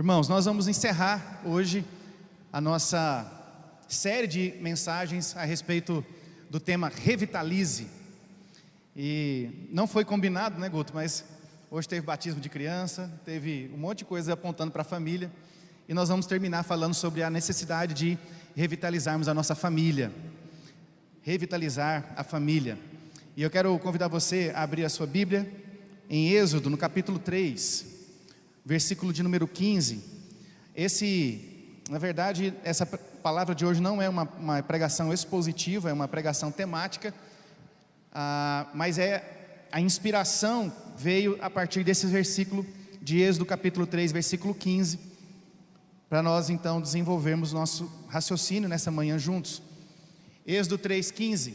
Irmãos, nós vamos encerrar hoje a nossa série de mensagens a respeito do tema Revitalize. E não foi combinado, né, Guto? Mas hoje teve batismo de criança, teve um monte de coisa apontando para a família. E nós vamos terminar falando sobre a necessidade de revitalizarmos a nossa família. Revitalizar a família. E eu quero convidar você a abrir a sua Bíblia em Êxodo, no capítulo 3. Versículo de número 15. Na verdade, essa palavra de hoje não é uma pregação expositiva, é uma pregação temática, mas a inspiração veio a partir desse versículo de Êxodo capítulo 3, versículo 15, para nós então desenvolvermos nosso raciocínio nessa manhã juntos. Êxodo 3,15,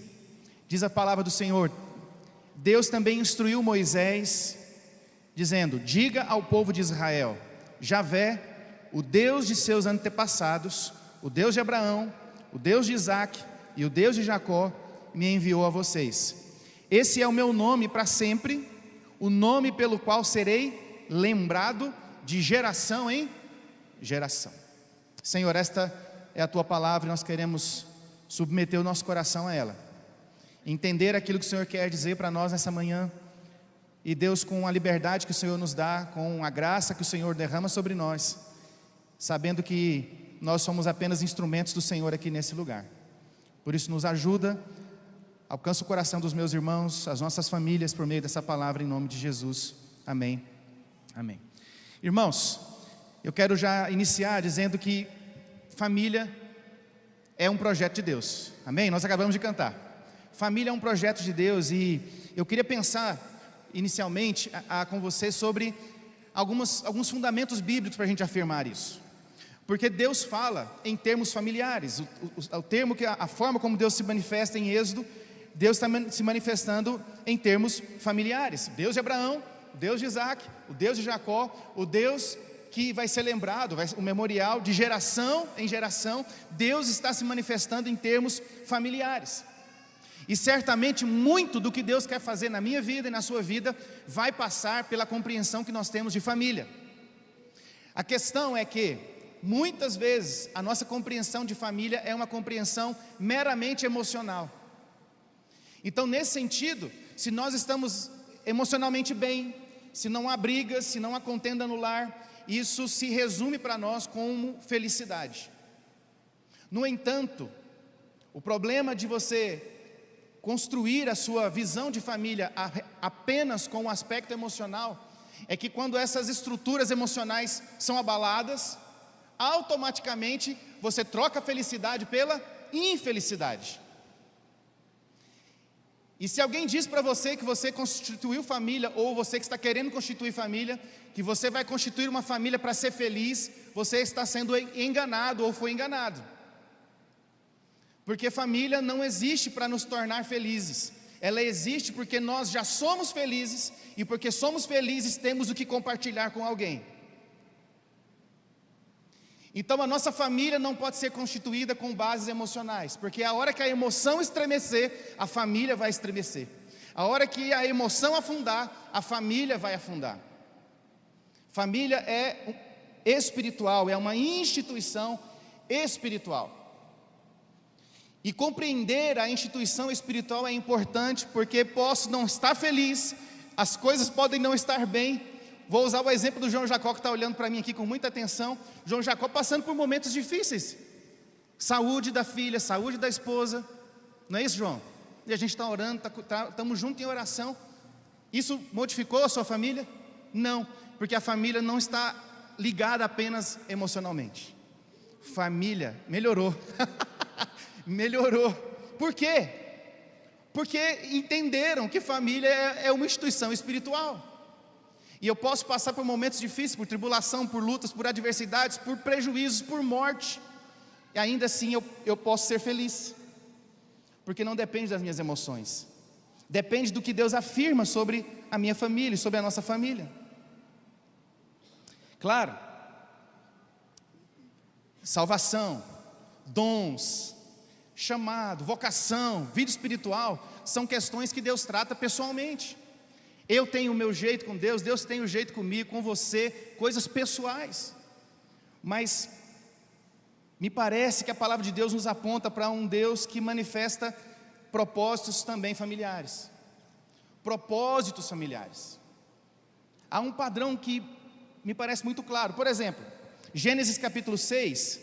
diz a palavra do Senhor: Deus também instruiu Moisés, dizendo: diga ao povo de Israel, Javé, o Deus de seus antepassados, o Deus de Abraão, o Deus de Isaque e o Deus de Jacó, me enviou a vocês. Esse é o meu nome para sempre, o nome pelo qual serei lembrado de geração em geração. Senhor, esta é a tua palavra e nós queremos submeter o nosso coração a ela, entender aquilo que o Senhor quer dizer para nós nessa manhã. E Deus, com a liberdade que o Senhor nos dá, com a graça que o Senhor derrama sobre nós, sabendo que nós somos apenas instrumentos do Senhor aqui nesse lugar. Por isso nos ajuda, alcança o coração dos meus irmãos, as nossas famílias, por meio dessa palavra, em nome de Jesus. Amém. Amém. Irmãos, eu quero já iniciar dizendo que família é um projeto de Deus. Amém? Nós acabamos de cantar. Família é um projeto de Deus e eu queria pensar inicialmente com você sobre alguns fundamentos bíblicos para a gente afirmar isso. Porque Deus fala em termos familiares. A forma como Deus se manifesta em Êxodo, Deus está se manifestando em termos familiares. Deus de Abraão, o Deus de Isaque, o Deus de Jacó, o Deus que vai ser lembrado, o memorial de geração em geração. Deus está se manifestando em termos familiares. E certamente muito do que Deus quer fazer na minha vida e na sua vida vai passar pela compreensão que nós temos de família. A questão é que muitas vezes a nossa compreensão de família é uma compreensão meramente emocional. Então, nesse sentido, se nós estamos emocionalmente bem, se não há brigas, se não há contenda no lar, isso se resume para nós como felicidade. No entanto, o problema de você construir a sua visão de família apenas com o aspecto emocional é que quando essas estruturas emocionais são abaladas, automaticamente você troca a felicidade pela infelicidade. E se alguém diz para você que você constituiu família, ou você que está querendo constituir família, que você vai constituir uma família para ser feliz, você está sendo enganado ou foi enganado. Porque família não existe para nos tornar felizes, ela existe porque nós já somos felizes, e porque somos felizes temos o que compartilhar com alguém. Então a nossa família não pode ser constituída com bases emocionais, porque a hora que a emoção estremecer, a família vai estremecer. A hora que a emoção afundar, a família vai afundar. Família é espiritual, é uma instituição espiritual. E compreender a instituição espiritual é importante, porque posso não estar feliz, as coisas podem não estar bem. Vou usar o exemplo do João Jacó, que está olhando para mim aqui com muita atenção. João Jacó passando por momentos difíceis, saúde da filha, saúde da esposa, não é isso, João? E a gente está orando, estamos juntos em oração. Isso modificou a sua família? Não, porque a família não está ligada apenas emocionalmente. Família melhorou. Melhorou. Por quê? Porque entenderam que família é uma instituição espiritual. E eu posso passar por momentos difíceis, por tribulação, por lutas, por adversidades, por prejuízos, por morte, e ainda assim eu posso ser feliz, porque não depende das minhas emoções, depende do que Deus afirma sobre a minha família, sobre a nossa família. Claro, salvação, dons, chamado, vocação, vida espiritual, são questões que Deus trata pessoalmente. Eu tenho o meu jeito com Deus, Deus tem o jeito comigo, com você, coisas pessoais. Mas me parece que a palavra de Deus nos aponta para um Deus que manifesta propósitos também familiares. Propósitos familiares. Há um padrão que me parece muito claro. Por exemplo, Gênesis capítulo 6,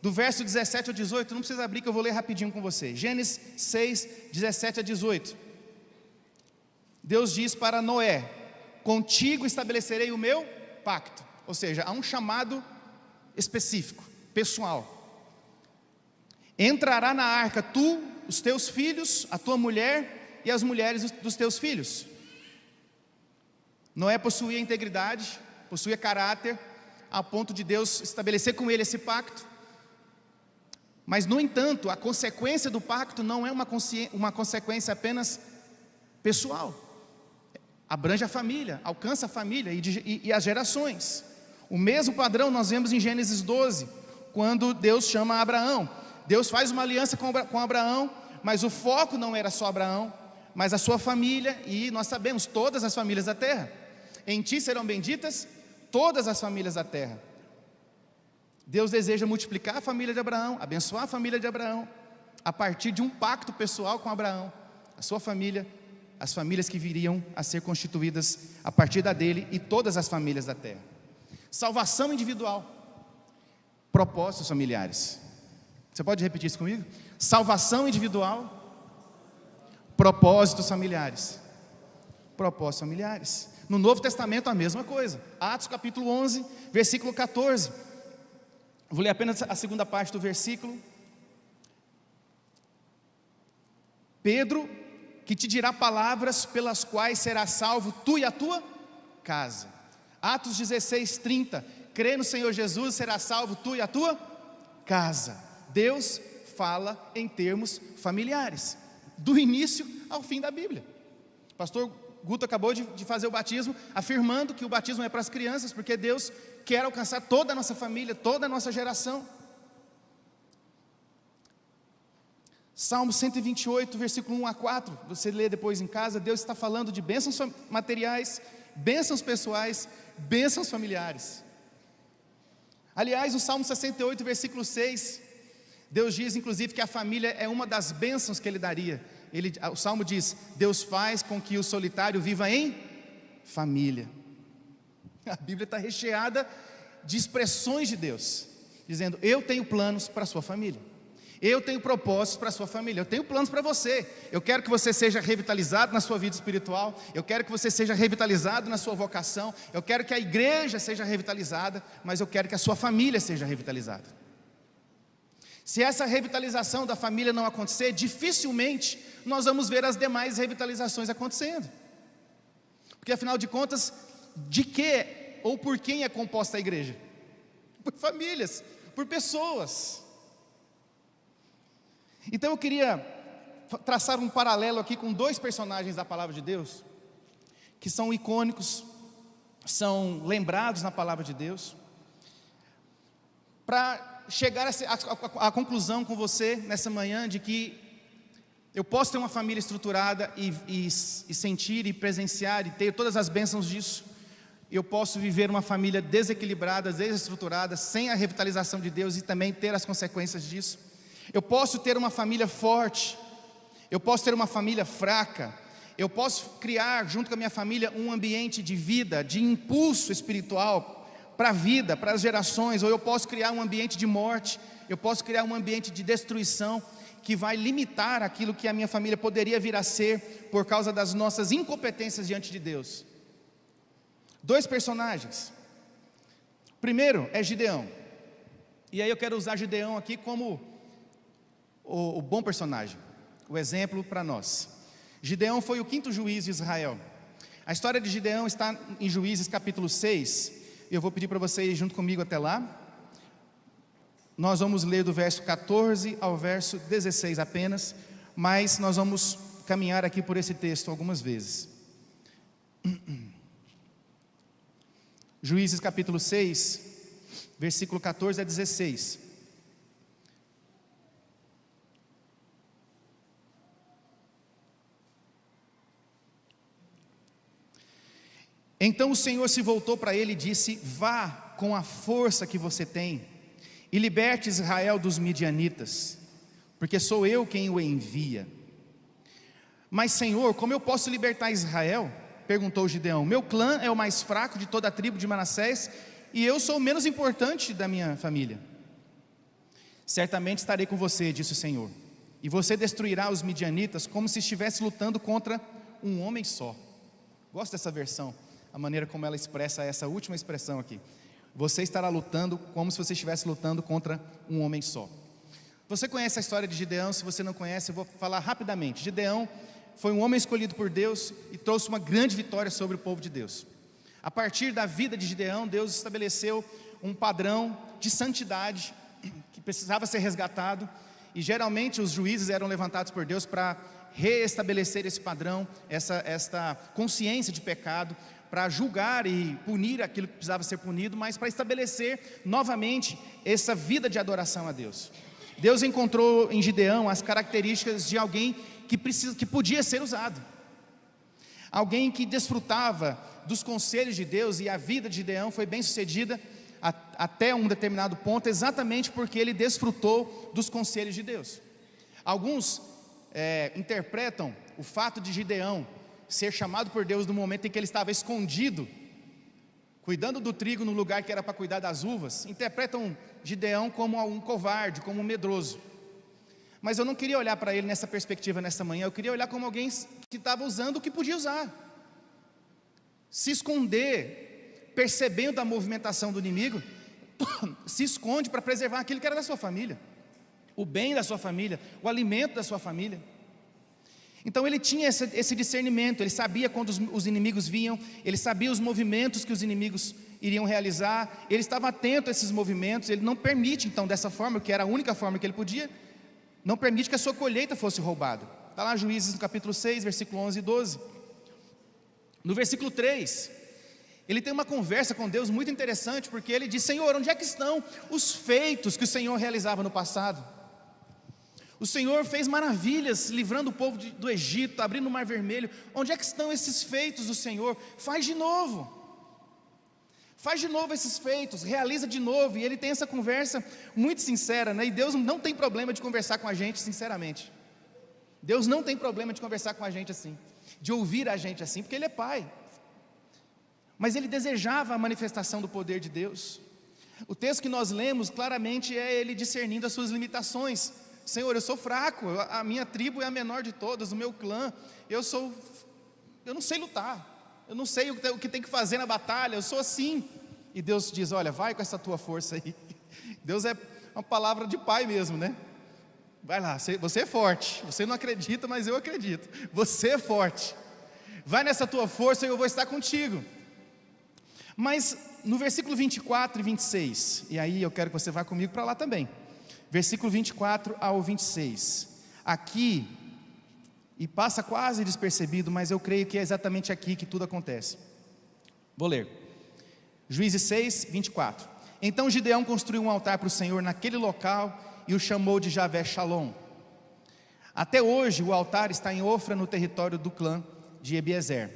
do verso 17 ao 18, não precisa abrir que eu vou ler rapidinho com você. Gênesis 6, 17 a 18. Deus diz para Noé: contigo estabelecerei o meu pacto. Ou seja, há um chamado específico, pessoal. Entrará na arca tu, os teus filhos, a tua mulher e as mulheres dos teus filhos. Noé possuía integridade, possuía caráter, a ponto de Deus estabelecer com ele esse pacto. Mas, no entanto, a consequência do pacto não é uma consequência apenas pessoal. Abrange a família, alcança a família e as gerações. O mesmo padrão nós vemos em Gênesis 12, quando Deus chama Abraão. Deus faz uma aliança com Abraão, mas o foco não era só Abraão, mas a sua família, e nós sabemos, todas as famílias da terra. Em ti serão benditas todas as famílias da terra. Deus deseja multiplicar a família de Abraão, abençoar a família de Abraão, a partir de um pacto pessoal com Abraão, a sua família, as famílias que viriam a ser constituídas a partir da dele e todas as famílias da terra. Salvação individual, propósitos familiares. Você pode repetir isso comigo? Salvação individual, propósitos familiares. Propósitos familiares. No Novo Testamento a mesma coisa. Atos capítulo 11, versículo 14. Vou ler apenas a segunda parte do versículo. Pedro, que te dirá palavras pelas quais serás salvo tu e a tua casa. Atos 16, 30. Crê no Senhor Jesus, serás salvo tu e a tua casa. Deus fala em termos familiares, do início ao fim da Bíblia. O pastor Guto acabou de fazer o batismo, afirmando que o batismo é para as crianças, porque Deus quer alcançar toda a nossa família, toda a nossa geração. Salmo 128, versículo 1 a 4, você lê depois em casa. Deus está falando de bênçãos materiais, bênçãos pessoais, bênçãos familiares. Aliás, o Salmo 68, versículo 6, Deus diz inclusive que a família é uma das bênçãos que Ele daria. O Salmo diz: Deus faz com que o solitário viva em família. A Bíblia está recheada de expressões de Deus, dizendo: eu tenho planos para a sua família, eu tenho propósitos para a sua família, eu tenho planos para você. Eu quero que você seja revitalizado na sua vida espiritual, eu quero que você seja revitalizado na sua vocação, eu quero que a igreja seja revitalizada, mas eu quero que a sua família seja revitalizada. Se essa revitalização da família não acontecer, dificilmente nós vamos ver as demais revitalizações acontecendo. Porque afinal de contas, de que ou por quem é composta a igreja? Por famílias, por pessoas. Então eu queria traçar um paralelo aqui com dois personagens da palavra de Deus, que são icônicos, são lembrados na palavra de Deus, para chegar à conclusão com você nessa manhã de que eu posso ter uma família estruturada e sentir e presenciar e ter todas as bênçãos disso. Eu posso viver uma família desequilibrada, desestruturada, sem a revitalização de Deus e também ter as consequências disso. Eu posso ter uma família forte, eu posso ter uma família fraca, eu posso criar junto com a minha família um ambiente de vida, de impulso espiritual para a vida, para as gerações, ou eu posso criar um ambiente de morte, eu posso criar um ambiente de destruição, que vai limitar aquilo que a minha família poderia vir a ser, por causa das nossas incompetências diante de Deus. Dois personagens. Primeiro é Gideão, e aí eu quero usar Gideão aqui como o bom personagem, o exemplo para nós. Gideão foi o 5º juiz de Israel. A história de Gideão está em Juízes capítulo 6, eu vou pedir para você ir junto comigo até lá. Nós vamos ler do verso 14 ao verso 16 apenas, mas nós vamos caminhar aqui por esse texto algumas vezes. Juízes capítulo 6, versículo 14 a 16. Então o Senhor se voltou para ele e disse: vá, com a força que você tem e liberte Israel dos midianitas, porque sou eu quem o envia. Mas Senhor, como eu posso libertar Israel? Perguntou Gideão. Meu clã é o mais fraco de toda a tribo de Manassés, e eu sou o menos importante da minha família. Certamente estarei com você, disse o Senhor, e você destruirá os midianitas como se estivesse lutando contra um homem só. Gosto dessa versão, a maneira como ela expressa essa última expressão aqui. Você estará lutando como se você estivesse lutando contra um homem só. Você conhece a história de Gideão? Se você não conhece, eu vou falar rapidamente. Gideão foi um homem escolhido por Deus e trouxe uma grande vitória sobre o povo de Deus. A partir da vida de Gideão, Deus estabeleceu um padrão de santidade que precisava ser resgatado, e geralmente os juízes eram levantados por Deus para reestabelecer esse padrão, esta consciência de pecado, para julgar e punir aquilo que precisava ser punido, mas para estabelecer novamente essa vida de adoração a Deus. Deus encontrou em Gideão as características de alguém que podia ser usado, alguém que desfrutava dos conselhos de Deus, e a vida de Gideão foi bem sucedida até um determinado ponto, exatamente porque ele desfrutou dos conselhos de Deus. Alguns interpretam o fato de Gideão ser chamado por Deus no momento em que ele estava escondido, cuidando do trigo no lugar que era para cuidar das uvas, interpretam Gideão como um covarde, como um medroso. Mas eu não queria olhar para ele nessa perspectiva nessa manhã, eu queria olhar como alguém que estava usando o que podia usar. Se esconder, percebendo a movimentação do inimigo, se esconde para preservar aquilo que era da sua família, o bem da sua família, o alimento da sua família. Então ele tinha esse discernimento, ele sabia quando os inimigos vinham, ele sabia os movimentos que os inimigos iriam realizar, ele estava atento a esses movimentos. Ele não permite então dessa forma, que era a única forma que ele podia, não permite que a sua colheita fosse roubada. Está lá Juízes no capítulo 6, versículo 11 e 12. No versículo 3, ele tem uma conversa com Deus muito interessante, porque ele diz: Senhor, onde é que estão os feitos que o Senhor realizava no passado? O Senhor fez maravilhas, livrando o povo do Egito, abrindo o mar vermelho. Onde é que estão esses feitos do Senhor? Faz de novo esses feitos, realiza de novo. E ele tem essa conversa muito sincera, né? E Deus não tem problema de conversar com a gente sinceramente. Deus não tem problema de conversar com a gente assim, de ouvir a gente assim, porque Ele é Pai. Mas ele desejava a manifestação do poder de Deus. O texto que nós lemos claramente é ele discernindo as suas limitações. Senhor, eu sou fraco, a minha tribo é a menor de todas, o meu clã, eu não sei lutar, eu não sei o que tem que fazer na batalha, eu sou assim. E Deus diz: olha, vai com essa tua força aí. Deus é uma palavra de pai mesmo, né? Vai lá, você é forte, você não acredita, mas eu acredito, você é forte, vai nessa tua força e eu vou estar contigo. Mas no versículo 24 e 26, e aí eu quero que você vá comigo para lá também, versículo 24 ao 26, aqui, e passa quase despercebido, mas eu creio que é exatamente aqui que tudo acontece. Vou ler, Juízes 6, 24. Então Gideão construiu um altar para o Senhor naquele local, e o chamou de Javé Shalom. Até hoje o altar está em Ofra, no território do clã de Ebiezer.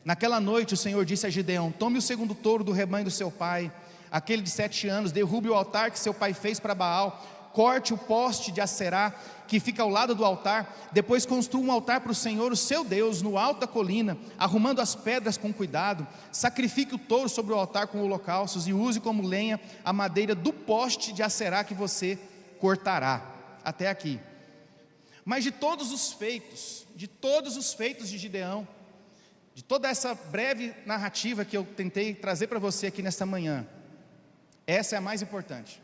Naquela noite o Senhor disse a Gideão: tome o segundo touro do rebanho do seu pai, aquele de 7 anos, derrube o altar que seu pai fez para Baal, corte o poste de Acerá que fica ao lado do altar, depois construa um altar para o Senhor, o seu Deus, no alto da colina, arrumando as pedras com cuidado. Sacrifique o touro sobre o altar com holocaustos, e use como lenha a madeira do poste de Acerá que você cortará. Até aqui. Mas de todos os feitos de Gideão, de toda essa breve narrativa que eu tentei trazer para você aqui nesta manhã, essa é a mais importante,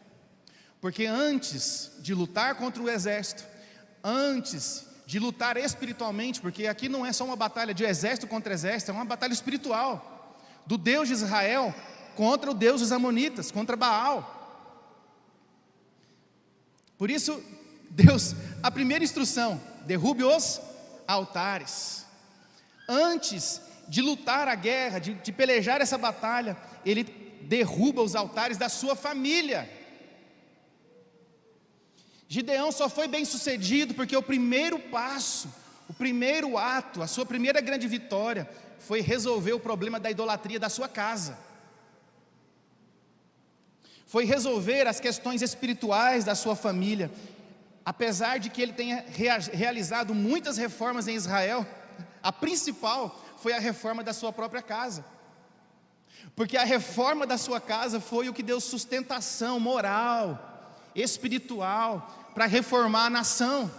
porque antes de lutar contra o exército, antes de lutar espiritualmente, porque aqui não é só uma batalha de exército contra exército, é uma batalha espiritual, do Deus de Israel contra o Deus dos Amonitas, contra Baal. Por isso, Deus, a primeira instrução: derrube os altares. Antes de lutar a guerra, de pelejar essa batalha, ele derruba os altares da sua família. Gideão só foi bem sucedido porque o primeiro passo, o primeiro ato, a sua primeira grande vitória foi resolver o problema da idolatria da sua casa. foi resolver as questões espirituais da sua família. Apesar de que ele tenha realizado muitas reformas em Israel, a principal foi a reforma da sua própria casa. Porque a reforma da sua casa foi o que deu sustentação moral, espiritual, para reformar a nação,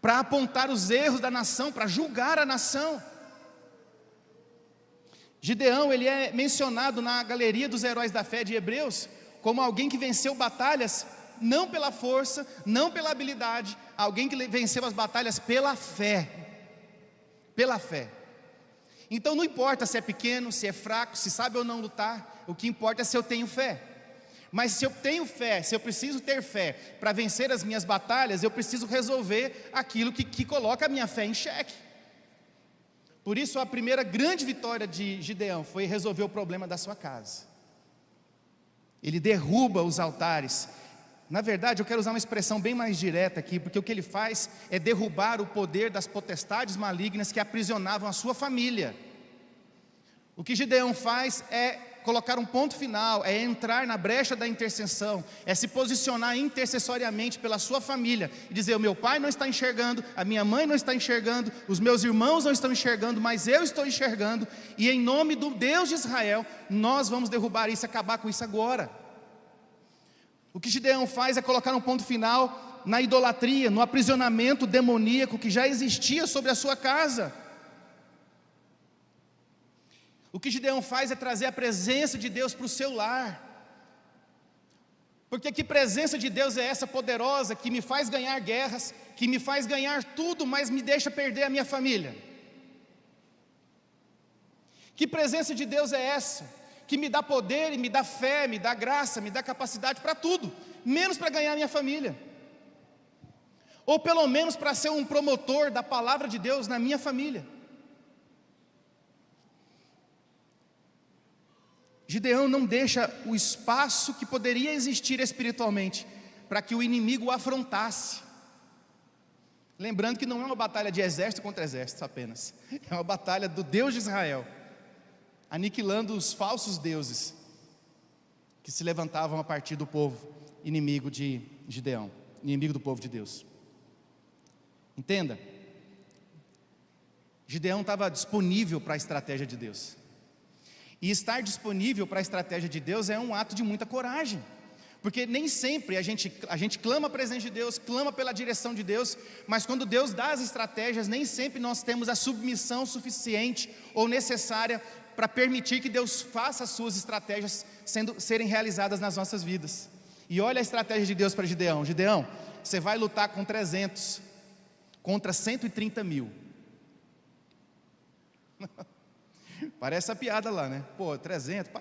para apontar os erros da nação, para julgar a nação. Gideão, ele é mencionado na galeria dos heróis da fé de Hebreus, como alguém que venceu batalhas, não pela força, não pela habilidade, alguém que venceu as batalhas pela fé. Pela fé. Então não importa se é pequeno, se é fraco, se sabe ou não lutar, o que importa é se eu tenho fé. Mas se eu tenho fé, se eu preciso ter fé para vencer as minhas batalhas, eu preciso resolver aquilo que coloca a minha fé em xeque. Por isso a primeira grande vitória de Gideão foi resolver o problema da sua casa. Ele derruba os altares. Na verdade, eu quero usar uma expressão bem mais direta aqui, porque o que ele faz é derrubar o poder das potestades malignas que aprisionavam a sua família. O que Gideão faz é colocar um ponto final, é entrar na brecha da intercessão, é se posicionar intercessoriamente pela sua família, e dizer: o meu pai não está enxergando, a minha mãe não está enxergando, os meus irmãos não estão enxergando, mas eu estou enxergando, e em nome do Deus de Israel, nós vamos derrubar isso, acabar com isso agora. O que Gideão faz é colocar um ponto final na idolatria, no aprisionamento demoníaco que já existia sobre a sua casa. O que Gideão faz é trazer a presença de Deus para o seu lar. Porque que presença de Deus é essa poderosa, que me faz ganhar guerras, que me faz ganhar tudo, mas me deixa perder a minha família? Que presença de Deus é essa? Que me dá poder e me dá fé, me dá graça, me dá capacidade para tudo, menos para ganhar a minha família. Ou pelo menos para ser um promotor da palavra de Deus na minha família. Gideão não deixa o espaço que poderia existir espiritualmente para que o inimigo o afrontasse. Lembrando que não é uma batalha de exército contra exército apenas, é uma batalha do Deus de Israel, aniquilando os falsos deuses que se levantavam a partir do povo inimigo de Gideão, inimigo do povo de Deus. Entenda, Gideão estava disponível para a estratégia de Deus, e estar disponível para a estratégia de Deus é um ato de muita coragem, porque nem sempre a gente clama a presença de Deus, clama pela direção de Deus, mas quando Deus dá as estratégias, nem sempre nós temos a submissão suficiente ou necessária para permitir que Deus faça as suas estratégias serem realizadas nas nossas vidas. E olha a estratégia de Deus para Gideão. Gideão, você vai lutar com 300 contra 130 mil. Parece a piada lá, né? Pô, 300,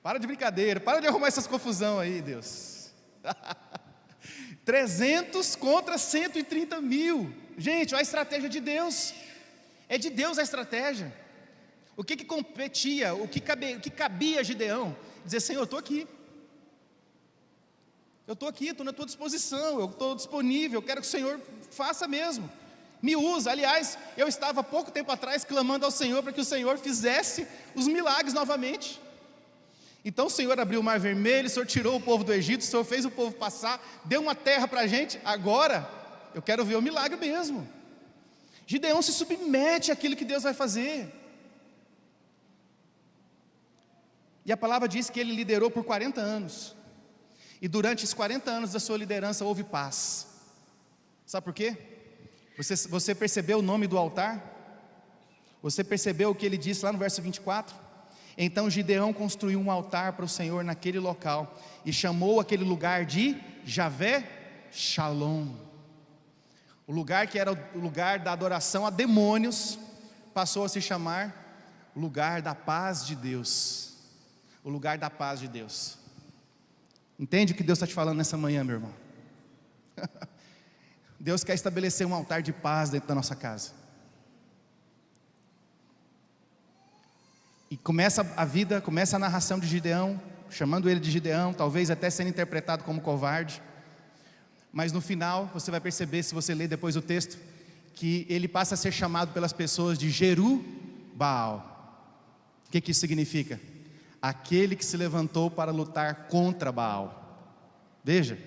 para de brincadeira, para de arrumar essas confusão aí, Deus. 300 contra 130 mil. Gente, olha a estratégia de Deus. É de Deus a estratégia. O que competia, o que cabia a Gideão? Dizer: Senhor, eu estou aqui. Eu estou aqui, estou na tua disposição, eu estou disponível, eu quero que o Senhor faça mesmo. Me usa. Aliás, eu estava há pouco tempo atrás clamando ao Senhor para que o Senhor fizesse os milagres novamente. Então o Senhor abriu o mar vermelho, o Senhor tirou o povo do Egito, o Senhor fez o povo passar, deu uma terra para a gente. Agora, eu quero ver o milagre mesmo. Gideão se submete àquilo que Deus vai fazer. E a palavra diz que ele liderou por 40 anos. E durante esses 40 anos da sua liderança houve paz. Sabe por quê? Você percebeu o nome do altar? Você percebeu o que ele disse lá no verso 24? Então Gideão construiu um altar para o Senhor naquele local e chamou aquele lugar de Javé Shalom. O lugar que era o lugar da adoração a demônios passou a se chamar lugar da paz de Deus. O lugar da paz de Deus. Entende o que Deus está te falando nessa manhã, meu irmão? Deus quer estabelecer um altar de paz dentro da nossa casa. E começa a narração de Gideão, chamando ele de Gideão, talvez até sendo interpretado como covarde. Mas no final, você vai perceber, se você ler depois o texto, que ele passa a ser chamado pelas pessoas de Jeru-Baal. O que isso significa? aquele que se levantou para lutar contra Baal. Veja,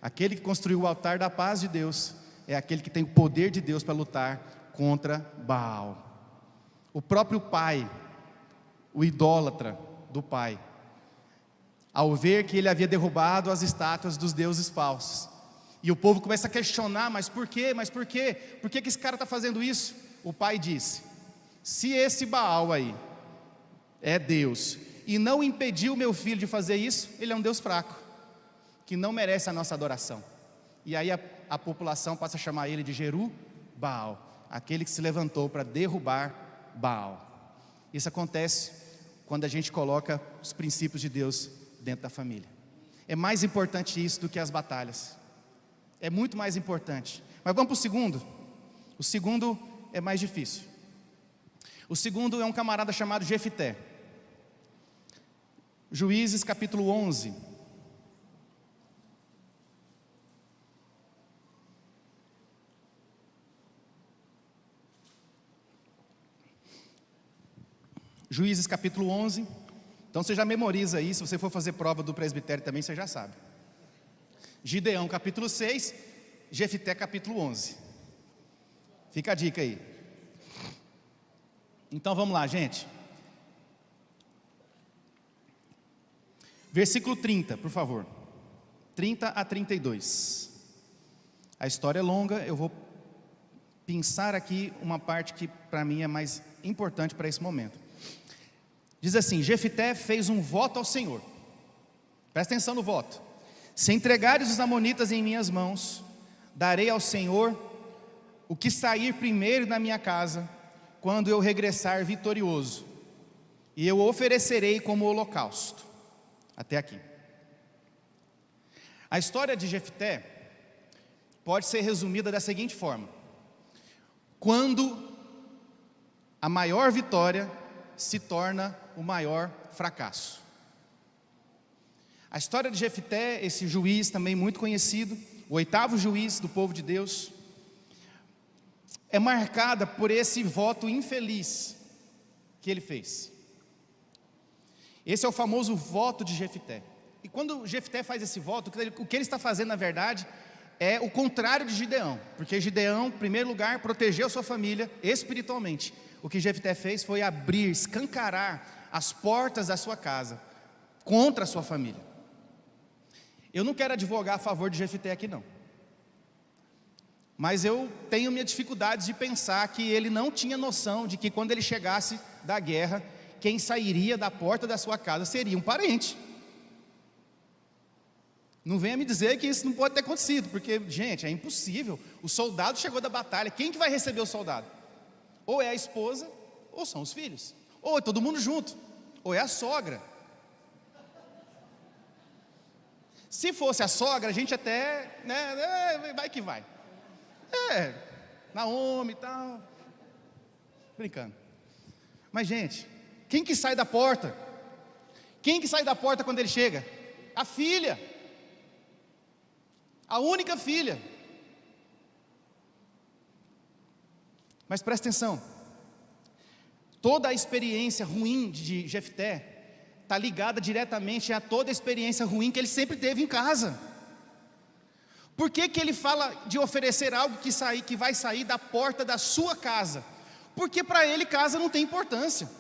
aquele que construiu o altar da paz de Deus é aquele que tem o poder de Deus para lutar contra Baal. O próprio pai, o idólatra do pai, ao ver que ele havia derrubado as estátuas dos deuses falsos, e o povo começa a questionar: mas por quê? Mas por quê? Por que esse cara está fazendo isso? O pai disse: se esse Baal aí é Deus e não impediu meu filho de fazer isso, ele é um Deus fraco, que não merece a nossa adoração. E aí a população passa a chamar ele de Jeru-Baal, aquele que se levantou para derrubar Baal. Isso acontece quando a gente coloca os princípios de Deus dentro da família. É mais importante isso do que as batalhas. É muito mais importante. Mas vamos para o segundo. O segundo é mais difícil. O segundo é um camarada chamado Jefité. Juízes capítulo 11. Juízes capítulo 11. Então você já memoriza aí, se você for fazer prova do presbitério também, você já sabe. Gideão capítulo 6, Jefité capítulo 11. Fica a dica aí. Então vamos lá, gente. Versículo 30, por favor. 30 a 32. A história é longa, eu vou pensar aqui uma parte que para mim é mais importante para esse momento. Diz assim: Jefité fez um voto ao Senhor. Presta atenção no voto: se entregares os amonitas em minhas mãos, darei ao Senhor o que sair primeiro na minha casa, quando eu regressar vitorioso, e eu oferecerei como holocausto. Até aqui. A história de Jefité pode ser resumida da seguinte forma: quando a maior vitória se torna o maior fracasso. A história de Jefité, esse juiz também muito conhecido, o 8º juiz do povo de Deus, é marcada por esse voto infeliz que ele fez. Esse é o famoso voto de Jefité. E quando Jefité faz esse voto, o que ele está fazendo na verdade é o contrário de Gideão, porque Gideão, em primeiro lugar, protegeu sua família espiritualmente. O que Jefité fez foi abrir, escancarar as portas da sua casa contra a sua família. Eu não quero advogar a favor de Jefité aqui não, mas eu tenho minhas dificuldades de pensar que ele não tinha noção de que quando ele chegasse da guerra, quem sairia da porta da sua casa seria um parente. Não venha me dizer que isso não pode ter acontecido, porque, gente, é impossível. O soldado chegou da batalha, quem que vai receber o soldado? Ou é a esposa, ou são os filhos, ou é todo mundo junto, ou é a sogra. Se fosse a sogra, a gente até, né, vai que vai. Naomi e tal. Brincando. Mas, gente, quem que sai da porta? Quem que sai da porta quando ele chega? A filha. A única filha. Mas presta atenção. Toda a experiência ruim de Jefté está ligada diretamente a toda a experiência ruim que ele sempre teve em casa. Por que que ele fala de oferecer algo que vai sair da porta da sua casa? Porque para ele casa não tem importância.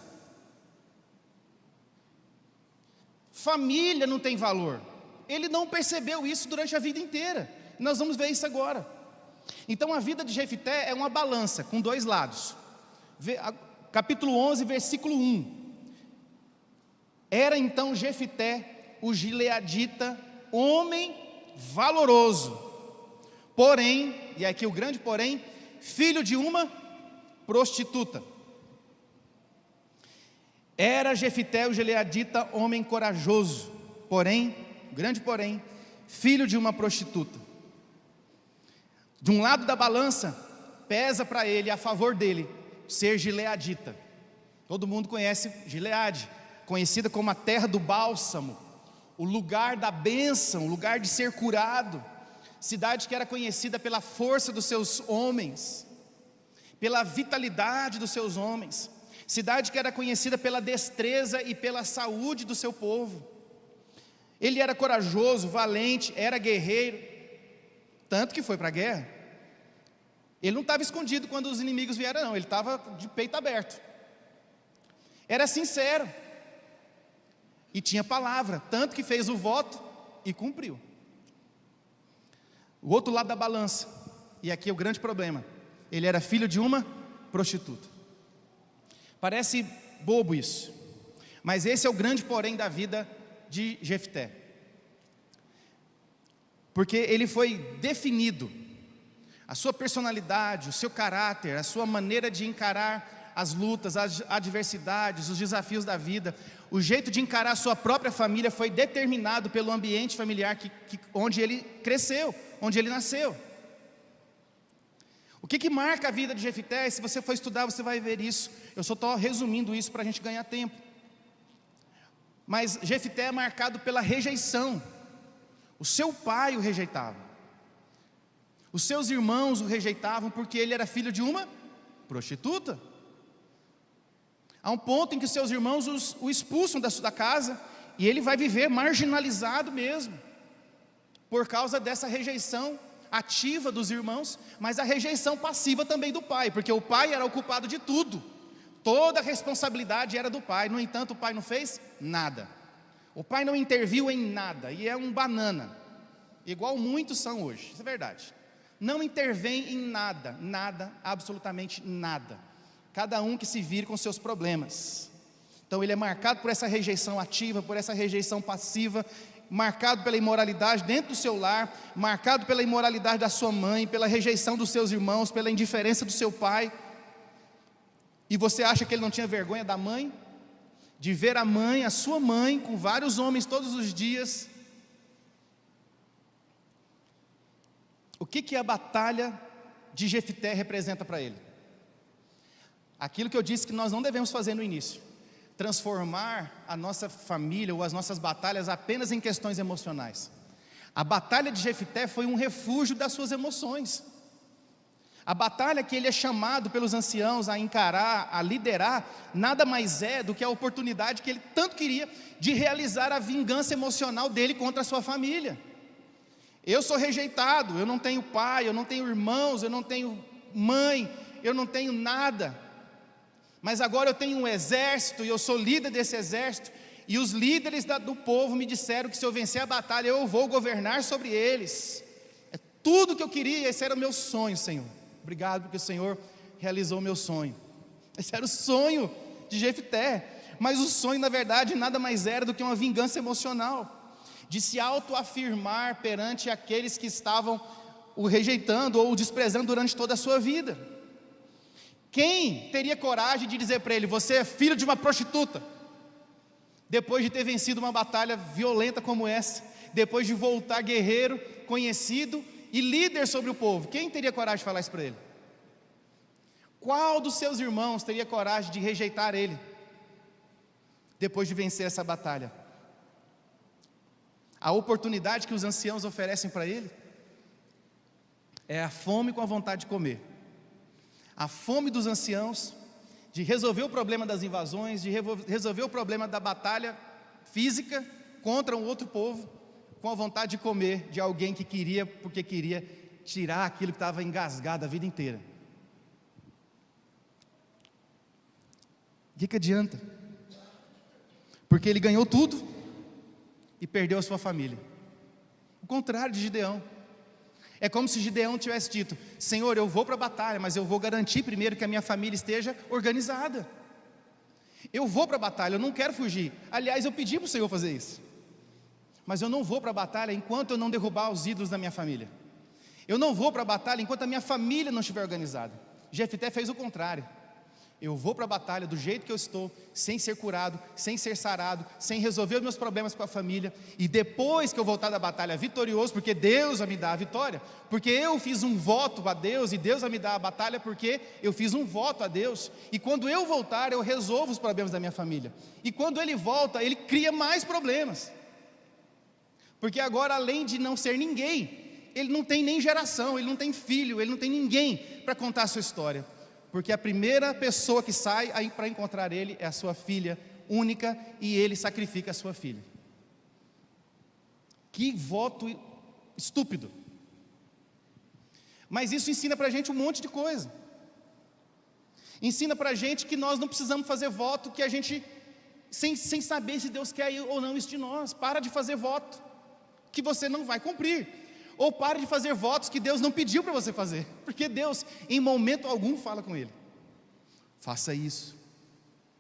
Família não tem valor. Ele não percebeu isso durante a vida inteira. Nós vamos ver isso agora. Então a vida de Jefté é uma balança com dois lados. Capítulo 11, versículo 1. Era então Jefté, o gileadita, homem valoroso, porém, e aqui o grande porém, filho de uma prostituta. Era Jefté, o gileadita, homem corajoso, porém, grande porém, filho de uma prostituta. De um lado da balança, pesa para ele, a favor dele, ser gileadita. Todo mundo conhece Gileade, conhecida como a terra do bálsamo, o lugar da bênção, o lugar de ser curado, cidade que era conhecida pela força dos seus homens, pela vitalidade dos seus homens, cidade que era conhecida pela destreza e pela saúde do seu povo. Ele era corajoso, valente, era guerreiro, tanto que foi para a guerra. Ele não estava escondido quando os inimigos vieram, não, ele estava de peito aberto. Era sincero e tinha palavra, tanto que fez o voto e cumpriu. O outro lado da balança, e aqui é o grande problema, ele era filho de uma prostituta. Parece bobo isso, mas esse é o grande porém da vida de Jefté, porque ele foi definido, a sua personalidade, o seu caráter, a sua maneira de encarar as lutas, as adversidades, os desafios da vida, o jeito de encarar a sua própria família foi determinado pelo ambiente familiar onde ele cresceu, onde ele nasceu. O que marca a vida de Jefté? Se você for estudar, você vai ver isso. Eu só estou resumindo isso para a gente ganhar tempo. Mas Jefté é marcado pela rejeição. O seu pai o rejeitava. Os seus irmãos o rejeitavam porque ele era filho de uma prostituta. Há um ponto em que seus irmãos o expulsam da sua casa e ele vai viver marginalizado mesmo, por causa dessa rejeição ativa dos irmãos, mas a rejeição passiva também do pai, porque o pai era o culpado de tudo, toda a responsabilidade era do pai. No entanto, o pai não fez nada, o pai não interviu em nada, e é um banana, igual muitos são hoje, isso é verdade. Não intervém em nada, nada, absolutamente nada, cada um que se vire com seus problemas. Então ele é marcado por essa rejeição ativa, por essa rejeição passiva, marcado pela imoralidade dentro do seu lar, marcado pela imoralidade da sua mãe, pela rejeição dos seus irmãos, pela indiferença do seu pai. E você acha que ele não tinha vergonha da mãe? De ver a mãe, a sua mãe, com vários homens todos os dias. O que a batalha de Jefté representa para ele? Aquilo que eu disse que nós não devemos fazer no início: transformar a nossa família ou as nossas batalhas apenas em questões emocionais. A batalha de Jefté foi um refúgio das suas emoções. A batalha que ele é chamado pelos anciãos a encarar, a liderar, nada mais é do que a oportunidade que ele tanto queria de realizar a vingança emocional dele contra a sua família. Eu sou rejeitado, eu não tenho pai, eu não tenho irmãos, eu não tenho mãe, eu não tenho nada. Mas agora eu tenho um exército e eu sou líder desse exército, e os líderes do povo me disseram que se eu vencer a batalha eu vou governar sobre eles. É tudo que eu queria, esse era o meu sonho, Senhor. Obrigado porque o Senhor realizou o meu sonho. Esse era o sonho de Jefté, mas o sonho na verdade nada mais era do que uma vingança emocional, de se autoafirmar perante aqueles que estavam o rejeitando ou o desprezando durante toda a sua vida. Quem teria coragem de dizer para ele: você é filho de uma prostituta? Depois de ter vencido uma batalha violenta como essa, depois de voltar guerreiro, conhecido e líder sobre o povo, quem teria coragem de falar isso para ele? Qual dos seus irmãos teria coragem de rejeitar ele, depois de vencer essa batalha? A oportunidade que os anciãos oferecem para ele é a fome com a vontade de comer. A fome dos anciãos de resolver o problema das invasões, de resolver o problema da batalha física contra um outro povo, com a vontade de comer de alguém que queria, porque queria tirar aquilo que estava engasgado a vida inteira. O que adianta? Porque ele ganhou tudo e perdeu a sua família. O contrário de Gideão. É como se Gideão tivesse dito: Senhor, eu vou para a batalha, mas eu vou garantir primeiro que a minha família esteja organizada. Eu vou para a batalha, eu não quero fugir. Aliás, eu pedi para o Senhor fazer isso, mas eu não vou para a batalha enquanto eu não derrubar os ídolos da minha família. Eu não vou para a batalha enquanto a minha família não estiver organizada. Jefté fez o contrário. Eu vou para a batalha do jeito que eu estou, sem ser curado, sem ser sarado, sem resolver os meus problemas com a família, e depois que eu voltar da batalha vitorioso, porque Deus vai me dar a vitória, porque eu fiz um voto a Deus, e Deus vai me dar a batalha porque eu fiz um voto a Deus, e quando eu voltar eu resolvo os problemas da minha família. E quando ele volta, ele cria mais problemas, porque agora, além de não ser ninguém, ele não tem nem geração, ele não tem filho, ele não tem ninguém para contar a sua história. porque a primeira pessoa que sai aí para encontrar ele é a sua filha única, e ele sacrifica a sua filha. Que voto estúpido! Mas isso ensina para a gente um monte de coisa. Ensina para a gente que nós não precisamos fazer voto, que a gente, sem saber se Deus quer ou não isso de nós. Para de fazer voto que você não vai cumprir, ou para de fazer votos que Deus não pediu para você fazer, porque Deus em momento algum fala com ele, faça isso.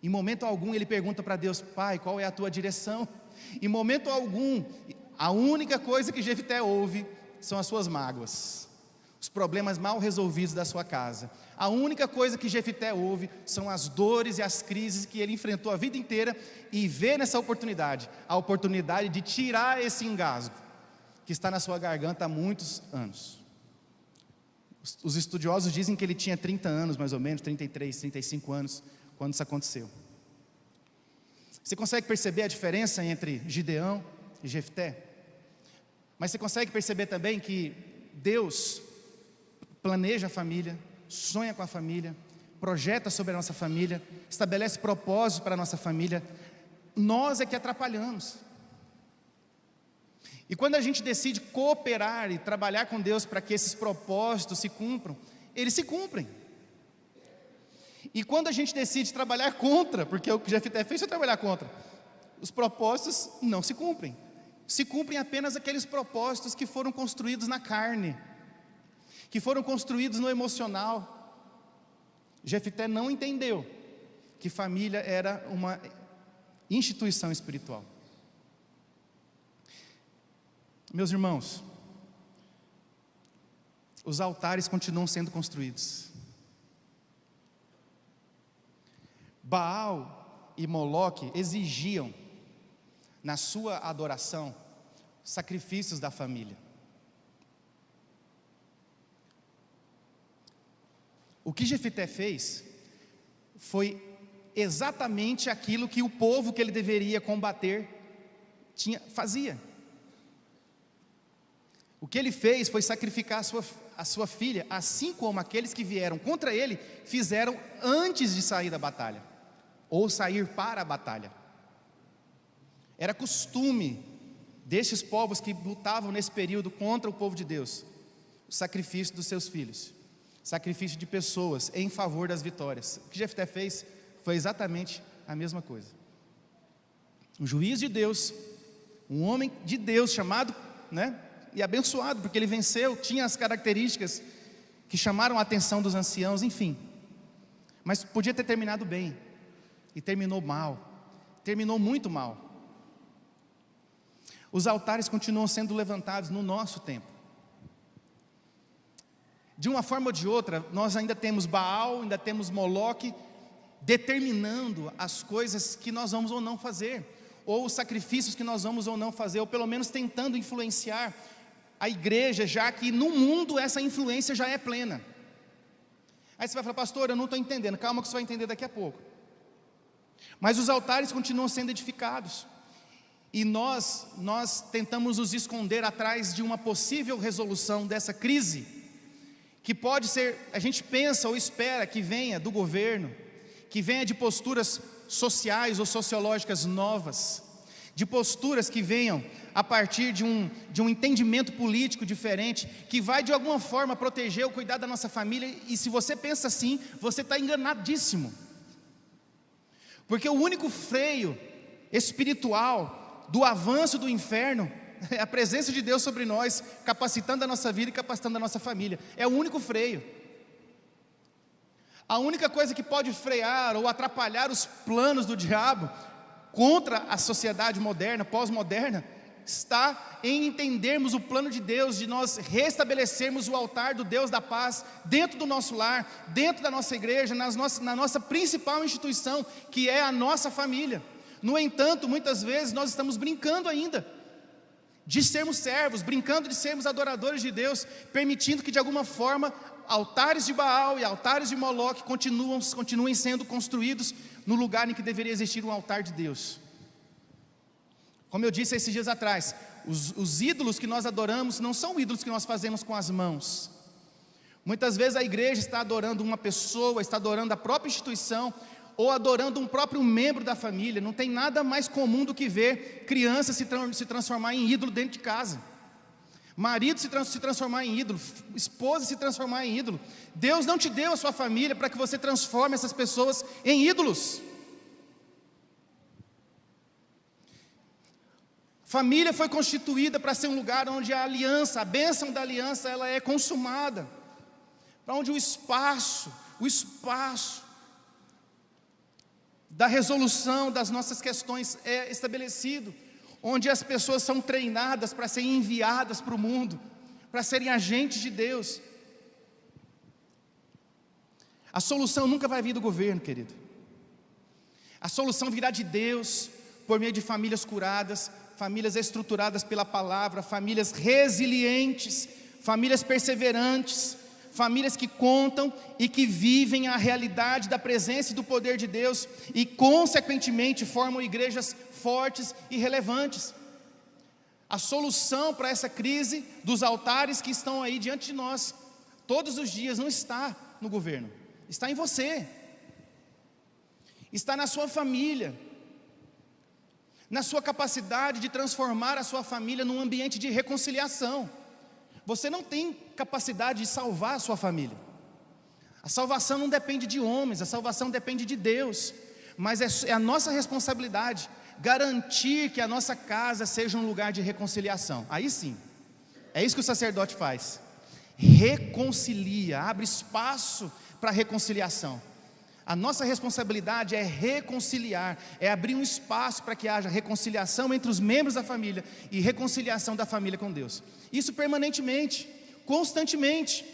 Em momento algum ele pergunta para Deus: Pai, qual é a tua direção? Em momento algum, a única coisa que Jefté ouve são as suas mágoas, os problemas mal resolvidos da sua casa. A única coisa que Jefté ouve são as dores e as crises que ele enfrentou a vida inteira, e vê nessa oportunidade, a oportunidade de tirar esse engasgo que está na sua garganta há muitos anos. Os estudiosos dizem que ele tinha 30 anos, mais ou menos, 33, 35 anos, quando isso aconteceu. Você consegue perceber a diferença entre Gideão e Jefté? Mas você consegue perceber também que Deus planeja a família, sonha com a família, projeta sobre a nossa família, estabelece propósitos para a nossa família. Nós é que atrapalhamos. E quando a gente decide cooperar e trabalhar com Deus para que esses propósitos se cumpram, eles se cumprem. E quando a gente decide trabalhar contra, porque o que Jefté fez foi trabalhar contra, os propósitos não se cumprem. Se cumprem apenas aqueles propósitos que foram construídos na carne, que foram construídos no emocional. Jefté não entendeu que família era uma instituição espiritual. Meus irmãos, os altares continuam sendo construídos. Baal e Moloque exigiam na sua adoração sacrifícios da família. O que Jefté fez foi exatamente aquilo que o povo que ele deveria combater fazia. O que ele fez foi sacrificar a sua filha, assim como aqueles que vieram contra ele fizeram antes de sair da batalha, ou sair para a batalha. Era costume destes povos que lutavam nesse período contra o povo de Deus, o sacrifício dos seus filhos, sacrifício de pessoas em favor das vitórias. O que Jefté fez foi exatamente a mesma coisa. Um juiz de Deus, um homem de Deus chamado, e abençoado, porque ele venceu, tinha as características que chamaram a atenção dos anciãos, enfim. Mas podia ter terminado bem, e terminou mal, terminou muito mal. Os altares continuam sendo levantados no nosso tempo. De uma forma ou de outra, nós ainda temos Baal, ainda temos Moloque, determinando as coisas que nós vamos ou não fazer, ou os sacrifícios que nós vamos ou não fazer, ou pelo menos tentando influenciar a igreja, já que no mundo essa influência já é plena. Aí você vai falar: pastor, eu não estou entendendo. Calma que você vai entender daqui a pouco. Mas os altares continuam sendo edificados, e nós tentamos nos esconder atrás de uma possível resolução dessa crise, que pode ser, a gente pensa ou espera que venha do governo, que venha de posturas sociais ou sociológicas novas, de posturas que venham a partir de um entendimento político diferente, que vai de alguma forma proteger ou cuidar da nossa família. E se você pensa assim, você está enganadíssimo, porque o único freio espiritual do avanço do inferno é a presença de Deus sobre nós, capacitando a nossa vida e capacitando a nossa família. É o único freio. A única coisa que pode frear ou atrapalhar os planos do diabo contra a sociedade moderna, pós-moderna, está em entendermos o plano de Deus, de nós restabelecermos o altar do Deus da paz dentro do nosso lar, dentro da nossa igreja, na nossa principal instituição, que é a nossa família. No entanto, muitas vezes nós estamos brincando ainda de sermos servos, brincando de sermos adoradores de Deus, permitindo que de alguma forma altares de Baal e altares de Moloque continuem sendo construídos no lugar em que deveria existir um altar de Deus. Como eu disse esses dias atrás, os ídolos que nós adoramos não são ídolos que nós fazemos com as mãos. Muitas vezes a igreja está adorando uma pessoa, está adorando a própria instituição, ou adorando um próprio membro da família. Não tem nada mais comum do que ver criança se transformar em ídolo dentro de casa, marido se transformar em ídolo, esposa se transformar em ídolo. Deus não te deu a sua família para que você transforme essas pessoas em ídolos. Família foi constituída para ser um lugar onde a aliança, a bênção da aliança, ela é consumada, para onde o espaço da resolução das nossas questões é estabelecido, onde as pessoas são treinadas para serem enviadas para o mundo, para serem agentes de Deus. A solução nunca vai vir do governo, querido. A solução virá de Deus, por meio de famílias curadas, famílias estruturadas pela palavra, famílias resilientes, famílias perseverantes, famílias que contam e que vivem a realidade da presença e do poder de Deus e, consequentemente, formam igrejas fortes e relevantes. A solução para essa crise dos altares que estão aí diante de nós, todos os dias, não está no governo, está em você, está na sua família, na sua capacidade de transformar a sua família num ambiente de reconciliação. Você não tem capacidade de salvar a sua família. A salvação não depende de homens, a salvação depende de Deus. Mas é a nossa responsabilidade garantir que a nossa casa seja um lugar de reconciliação. Aí sim, é isso que o sacerdote faz. Reconcilia, abre espaço para reconciliação. A nossa responsabilidade é reconciliar, é abrir um espaço para que haja reconciliação entre os membros da família e reconciliação da família com Deus. Isso permanentemente, constantemente.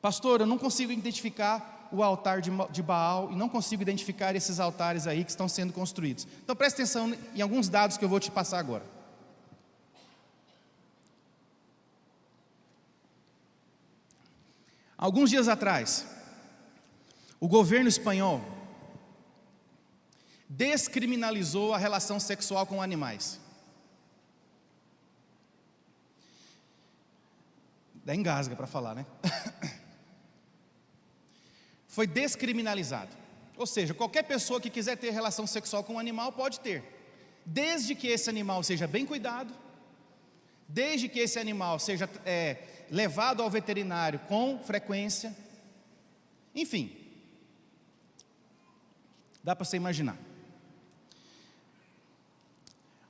Pastor, eu não consigo identificar o altar de Baal e não consigo identificar esses altares aí que estão sendo construídos. Então presta atenção em alguns dados que eu vou te passar agora. Alguns dias atrás, o governo espanhol descriminalizou a relação sexual com animais. Dá engasga para falar, né? Foi descriminalizado. Ou seja, qualquer pessoa que quiser ter relação sexual com um animal pode ter, desde que esse animal seja bem cuidado, desde que esse animal seja levado ao veterinário com frequência, enfim. Dá para você imaginar.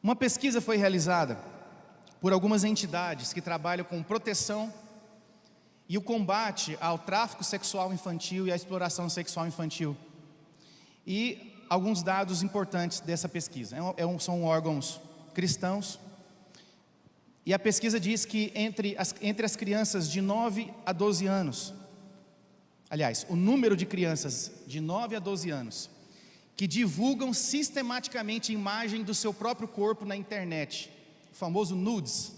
Uma pesquisa foi realizada por algumas entidades que trabalham com proteção e o combate ao tráfico sexual infantil e à exploração sexual infantil. E alguns dados importantes dessa pesquisa. São órgãos cristãos. E a pesquisa diz que entre as crianças de 9 a 12 anos, aliás, o número de crianças de 9 a 12 anos que divulgam sistematicamente imagem do seu próprio corpo na internet, o famoso nudes,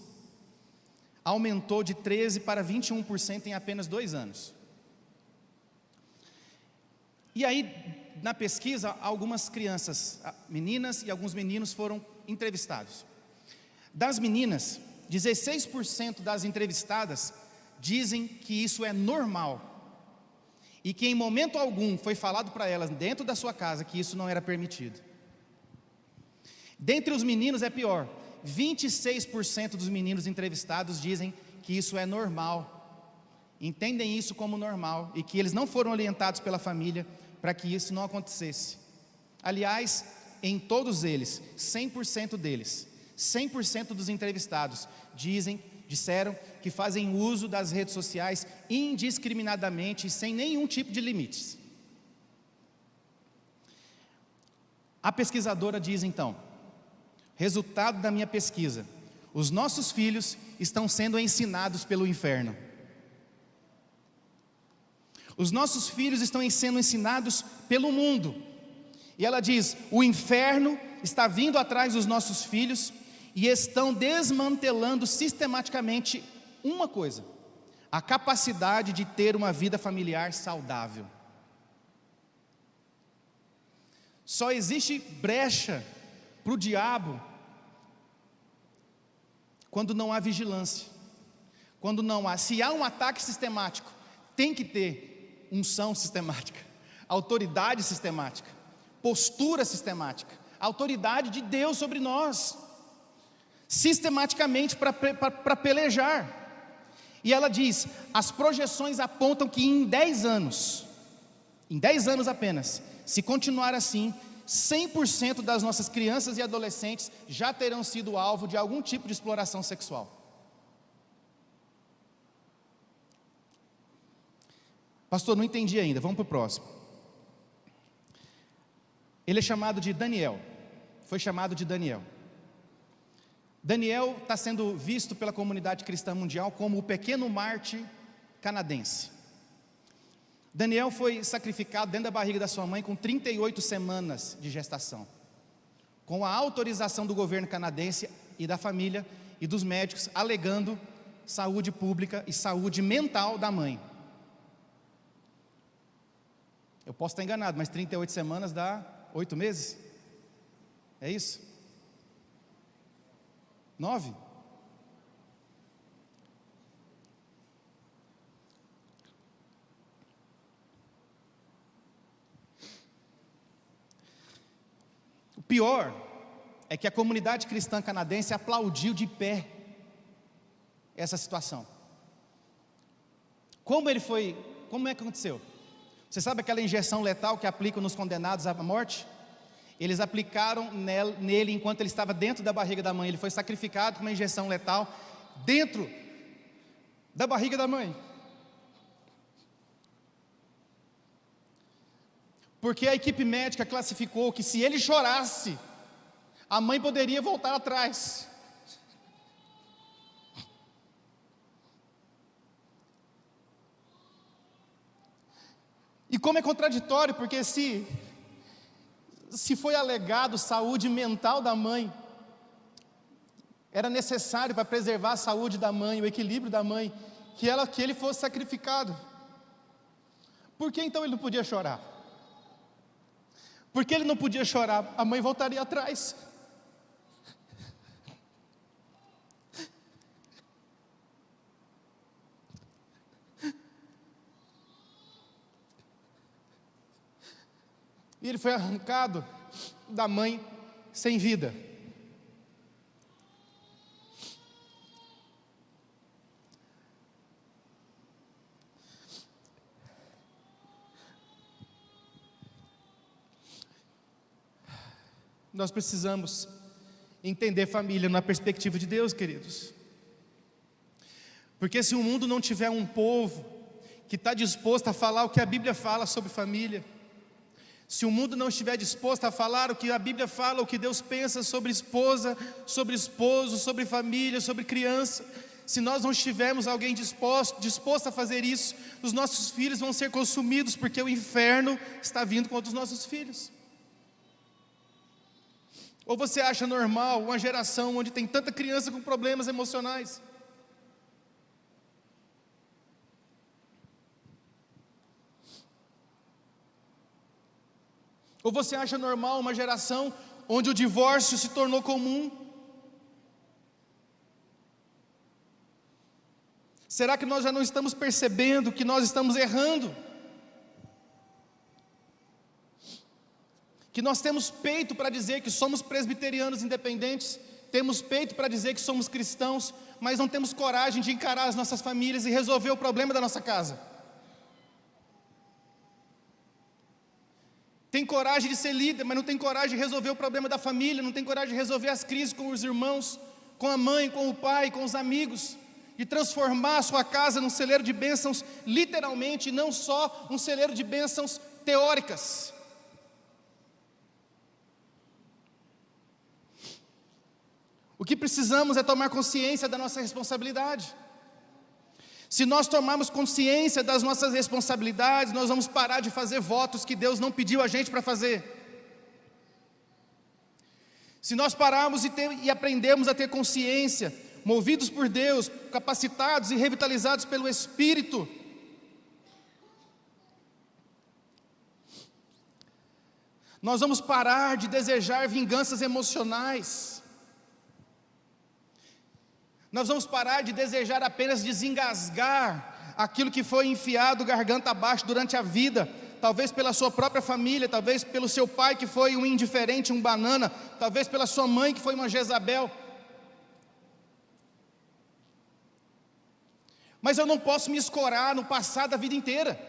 aumentou de 13% para 21% em apenas 2 anos. E aí, na pesquisa, algumas crianças, meninas e alguns meninos foram entrevistados. Das meninas, 16% das entrevistadas dizem que isso é normal e que em momento algum foi falado para elas dentro da sua casa que isso não era permitido. Dentre os meninos é pior, 26% dos meninos entrevistados dizem que isso é normal, entendem isso como normal e que eles não foram orientados pela família para que isso não acontecesse. Aliás, em todos eles, 100% deles, 100% dos entrevistados disseram que fazem uso das redes sociais indiscriminadamente e sem nenhum tipo de limites. A pesquisadora diz então: resultado da minha pesquisa, os nossos filhos estão sendo ensinados pelo inferno. Os nossos filhos estão sendo ensinados pelo mundo. E ela diz: o inferno está vindo atrás dos nossos filhos e estão desmantelando sistematicamente uma coisa: a capacidade de ter uma vida familiar saudável. Só existe brecha para o diabo quando não há vigilância, Quando não há, se há um ataque sistemático, tem que ter unção sistemática, autoridade sistemática, postura sistemática, autoridade de Deus sobre nós, sistematicamente para pelejar. E ela diz, as projeções apontam que em 10 anos apenas, se continuar assim, 100% das nossas crianças e adolescentes já terão sido alvo de algum tipo de exploração sexual. Pastor, não entendi ainda, vamos para o próximo. Ele é chamado de Daniel, foi chamado de Daniel. Daniel está sendo visto pela comunidade cristã mundial como o pequeno Marte canadense. Daniel foi sacrificado dentro da barriga da sua mãe com 38 semanas de gestação, com a autorização do governo canadense e da família e dos médicos, alegando saúde pública e saúde mental da mãe. Eu posso estar enganado, mas 38 semanas dá 8 meses? É isso? 9? O pior é que a comunidade cristã canadense aplaudiu de pé essa situação. Como é que aconteceu? Você sabe aquela injeção letal que aplicam nos condenados à morte? Eles aplicaram nele enquanto ele estava dentro da barriga da mãe. Ele foi sacrificado com uma injeção letal dentro da barriga da mãe. Porque a equipe médica classificou que se ele chorasse, a mãe poderia voltar atrás. E como é contraditório, porque se foi alegado saúde mental da mãe, era necessário para preservar a saúde da mãe, o equilíbrio da mãe, que ele fosse sacrificado. Por que então ele não podia chorar? Porque ele não podia chorar, a mãe voltaria atrás. E ele foi arrancado da mãe sem vida. Nós precisamos entender família na perspectiva de Deus, queridos. Porque se o mundo não tiver um povo que está disposto a falar o que a Bíblia fala sobre família, se o mundo não estiver disposto a falar o que a Bíblia fala, o que Deus pensa sobre esposa, sobre esposo, sobre família, sobre criança, se nós não tivermos alguém disposto a fazer isso, os nossos filhos vão ser consumidos, porque o inferno está vindo contra os nossos filhos. Ou você acha normal uma geração onde tem tanta criança com problemas emocionais? Ou você acha normal uma geração onde o divórcio se tornou comum? Será que nós já não estamos percebendo que nós estamos errando? Que nós temos peito para dizer que somos presbiterianos independentes, temos peito para dizer que somos cristãos, mas não temos coragem de encarar as nossas famílias e resolver o problema da nossa casa. Tem coragem de ser líder, mas não tem coragem de resolver o problema da família, não tem coragem de resolver as crises com os irmãos, com a mãe, com o pai, com os amigos, de transformar a sua casa num celeiro de bênçãos, literalmente, não só um celeiro de bênçãos teóricas. O que precisamos é tomar consciência da nossa responsabilidade. Se nós tomarmos consciência das nossas responsabilidades, nós vamos parar de fazer votos que Deus não pediu a gente para fazer. Se nós pararmos e aprendermos a ter consciência, movidos por Deus, capacitados e revitalizados pelo Espírito, nós vamos parar de desejar vinganças emocionais. Nós vamos parar de desejar apenas desengasgar aquilo que foi enfiado garganta abaixo durante a vida, talvez pela sua própria família, talvez pelo seu pai que foi um indiferente, um banana, talvez pela sua mãe que foi uma Jezabel. Mas eu não posso me escorar no passado a vida inteira.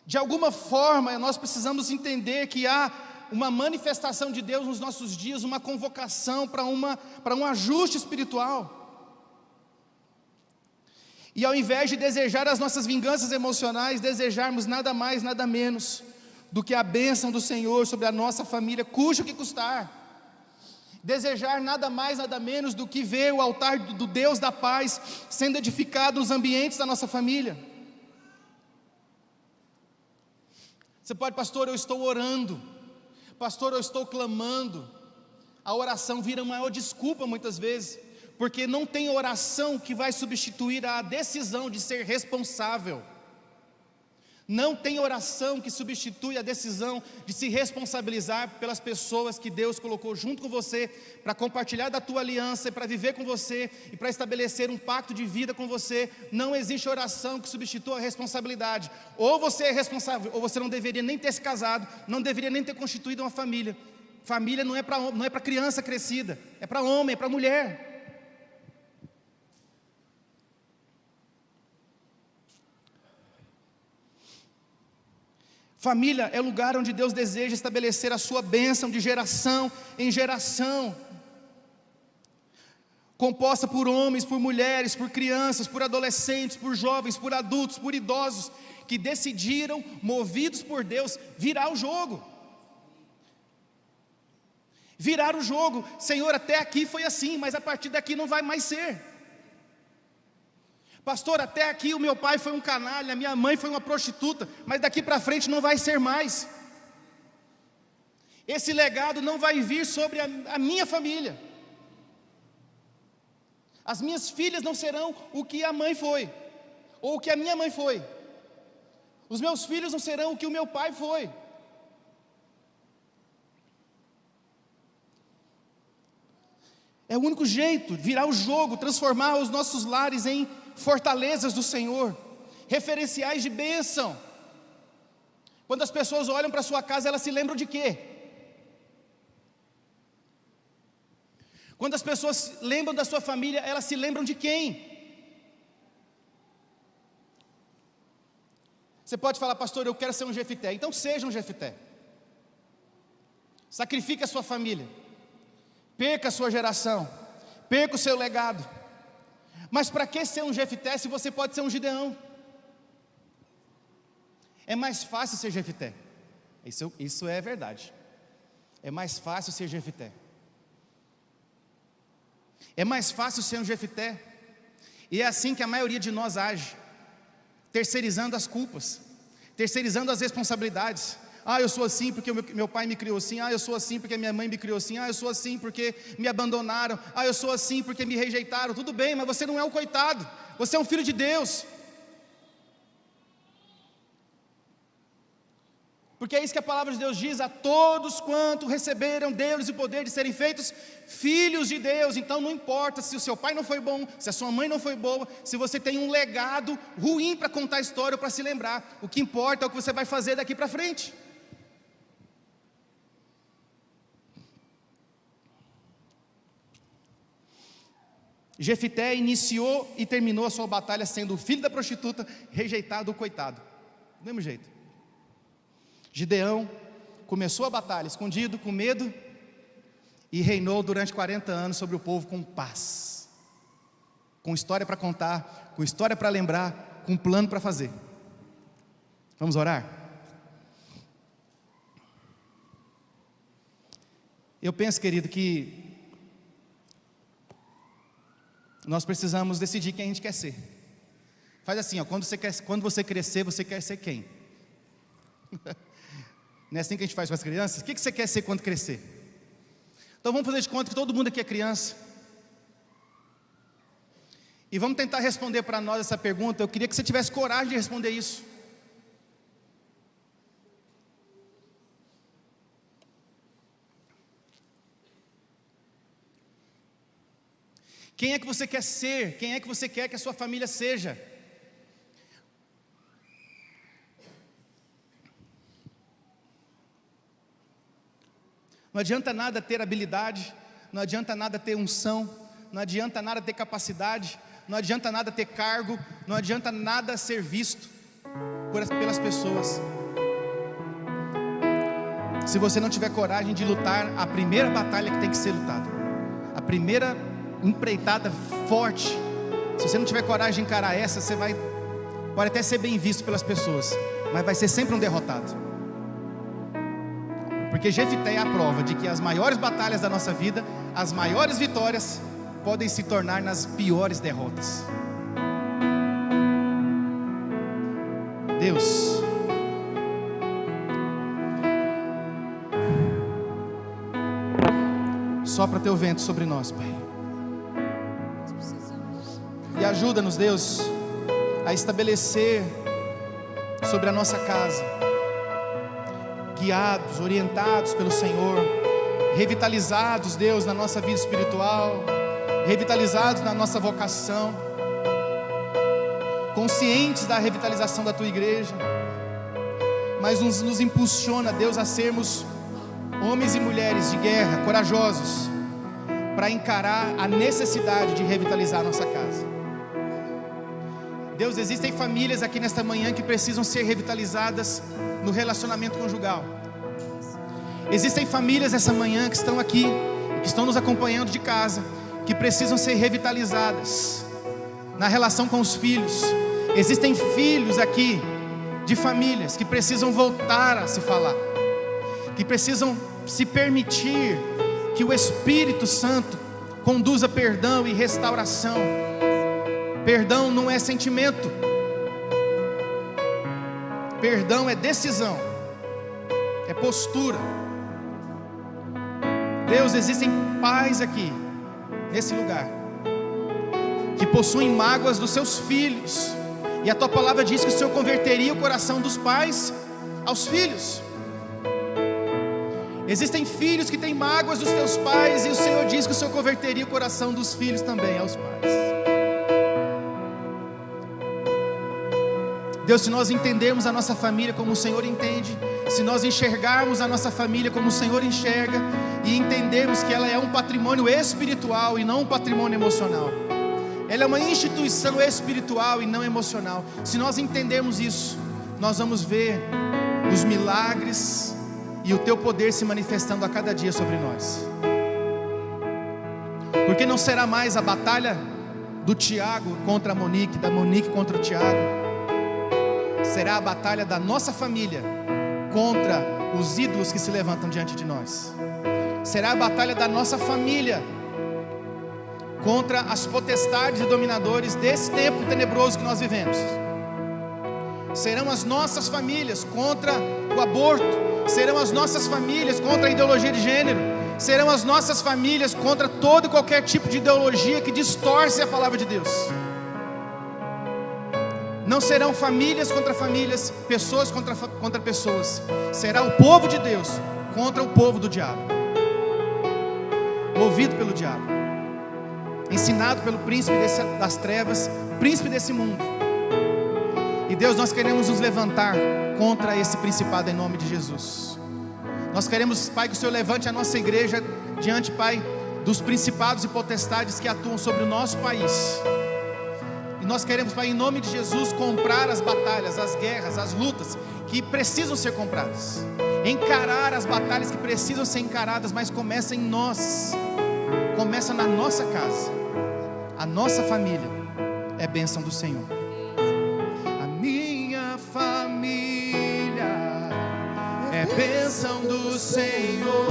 De alguma forma, nós precisamos entender que há uma manifestação de Deus nos nossos dias, uma convocação para um ajuste espiritual. E ao invés de desejar as nossas vinganças emocionais, desejarmos nada mais, nada menos do que a bênção do Senhor sobre a nossa família, custe o que custar. Desejar nada mais, nada menos do que ver o altar do Deus da paz sendo edificado nos ambientes da nossa família. Você pode, pastor, eu estou orando, pastor, eu estou clamando. A oração vira uma maior desculpa muitas vezes, porque não tem oração que vai substituir a decisão de ser responsável. Não tem oração que substitui a decisão de se responsabilizar pelas pessoas que Deus colocou junto com você, para compartilhar da tua aliança, para viver com você, e para estabelecer um pacto de vida com você. Não existe oração que substitua a responsabilidade. Ou você é responsável, ou você não deveria nem ter se casado, não deveria nem ter constituído uma família. Família não é para criança crescida, é para homem, é para mulher. Família é o lugar onde Deus deseja estabelecer a sua bênção de geração em geração, composta por homens, por mulheres, por crianças, por adolescentes, por jovens, por adultos, por idosos, que decidiram, movidos por Deus, virar o jogo. Virar o jogo. Senhor, até aqui foi assim, mas a partir daqui não vai mais ser. Pastor, até aqui o meu pai foi um canalha, a minha mãe foi uma prostituta, mas daqui para frente não vai ser mais. Esse legado não vai vir sobre a minha família. As minhas filhas não serão o que a mãe foi, ou o que a minha mãe foi. Os meus filhos não serão o que o meu pai foi. É o único jeito, virar o jogo, transformar os nossos lares em fortalezas do Senhor, referenciais de bênção. Quando as pessoas olham para a sua casa, elas se lembram de quê? Quando as pessoas lembram da sua família, elas se lembram de quem? Você pode falar, pastor, eu quero ser um Jefité. Então seja um Jefité. Sacrifique a sua família, perca a sua geração, perca o seu legado. Mas para que ser um Jefité se você pode ser um Gideão? É mais fácil ser Jefité. Isso é verdade. É mais fácil ser Jefité. É mais fácil ser um Jefité. E é assim que a maioria de nós age, terceirizando as culpas, terceirizando as responsabilidades. Ah, eu sou assim porque meu pai me criou assim. Ah, eu sou assim porque minha mãe me criou assim. Ah, eu sou assim porque me abandonaram. Ah, eu sou assim porque me rejeitaram. Tudo bem, mas você não é um coitado. Você é um filho de Deus. Porque é isso que a palavra de Deus diz: a todos quanto receberam deles o poder de serem feitos filhos de Deus. Então não importa se o seu pai não foi bom, se a sua mãe não foi boa, se você tem um legado ruim para contar a história ou para se lembrar. O que importa é o que você vai fazer daqui para frente. Jefité iniciou e terminou a sua batalha sendo o filho da prostituta, rejeitado, o coitado. Do mesmo jeito. Gideão começou a batalha escondido, com medo, e reinou durante 40 anos sobre o povo com paz, com história para contar, com história para lembrar, com plano para fazer. Vamos orar? Eu penso, querido, que nós precisamos decidir quem a gente quer ser. Faz assim, ó, quando você crescer, você quer ser quem? Não é assim que a gente faz com as crianças? O que você quer ser quando crescer? Então vamos fazer de conta que todo mundo aqui é criança. E vamos tentar responder para nós essa pergunta. Eu queria que você tivesse coragem de responder isso. Quem é que você quer ser? Quem é que você quer que a sua família seja? Não adianta nada ter habilidade, não adianta nada ter unção, não adianta nada ter capacidade, não adianta nada ter cargo, não adianta nada ser visto pelas pessoas, se você não tiver coragem de lutar a primeira batalha que tem que ser lutada, a primeira empreitada forte. Se você não tiver coragem de encarar essa, você pode até ser bem visto pelas pessoas, mas vai ser sempre um derrotado. Porque Jefité é a prova de que as maiores batalhas da nossa vida, as maiores vitórias, podem se tornar nas piores derrotas. Deus, sopra teu vento sobre nós, Pai, e ajuda-nos, Deus, a estabelecer sobre a nossa casa, guiados, orientados pelo Senhor, revitalizados, Deus, na nossa vida espiritual, revitalizados na nossa vocação, conscientes da revitalização da Tua igreja, mas nos impulsiona, Deus, a sermos homens e mulheres de guerra, corajosos, para encarar a necessidade de revitalizar a nossa casa. Deus, existem famílias aqui nesta manhã que precisam ser revitalizadas no relacionamento conjugal. Existem famílias essa manhã que estão aqui, que estão nos acompanhando de casa, que precisam ser revitalizadas na relação com os filhos. Existem filhos aqui de famílias que precisam voltar a se falar, que precisam se permitir que o Espírito Santo conduza perdão e restauração. Perdão não é sentimento, perdão é decisão, é postura. Deus, existem pais aqui, nesse lugar, que possuem mágoas dos seus filhos, e a Tua palavra diz que o Senhor converteria o coração dos pais aos filhos. Existem filhos que têm mágoas dos teus pais, e o Senhor diz que o Senhor converteria o coração dos filhos também aos pais. Deus, se nós entendermos a nossa família como o Senhor entende, se nós enxergarmos a nossa família como o Senhor enxerga, e entendermos que ela é um patrimônio espiritual e não um patrimônio emocional, ela é uma instituição espiritual e não emocional. Se nós entendermos isso, nós vamos ver os milagres e o Teu poder se manifestando a cada dia sobre nós. Porque não será mais a batalha do Tiago contra a Monique, da Monique contra o Tiago. Será a batalha da nossa família contra os ídolos que se levantam diante de nós. Será a batalha da nossa família contra as potestades e dominadores desse tempo tenebroso que nós vivemos. Serão as nossas famílias contra o aborto. Serão as nossas famílias contra a ideologia de gênero. Serão as nossas famílias contra todo e qualquer tipo de ideologia que distorce a palavra de Deus. Não serão famílias contra famílias, pessoas contra pessoas. Será o povo de Deus contra o povo do diabo, movido pelo diabo, ensinado pelo príncipe das trevas, príncipe desse mundo. E Deus, nós queremos nos levantar contra esse principado em nome de Jesus. Nós queremos, Pai, que o Senhor levante a nossa igreja diante, Pai, dos principados e potestades que atuam sobre o nosso país. E nós queremos, Pai, em nome de Jesus, comprar as batalhas, as guerras, as lutas que precisam ser compradas, encarar as batalhas que precisam ser encaradas, mas começa em nós, começa na nossa casa. A nossa família é bênção do Senhor. A minha família é bênção do Senhor.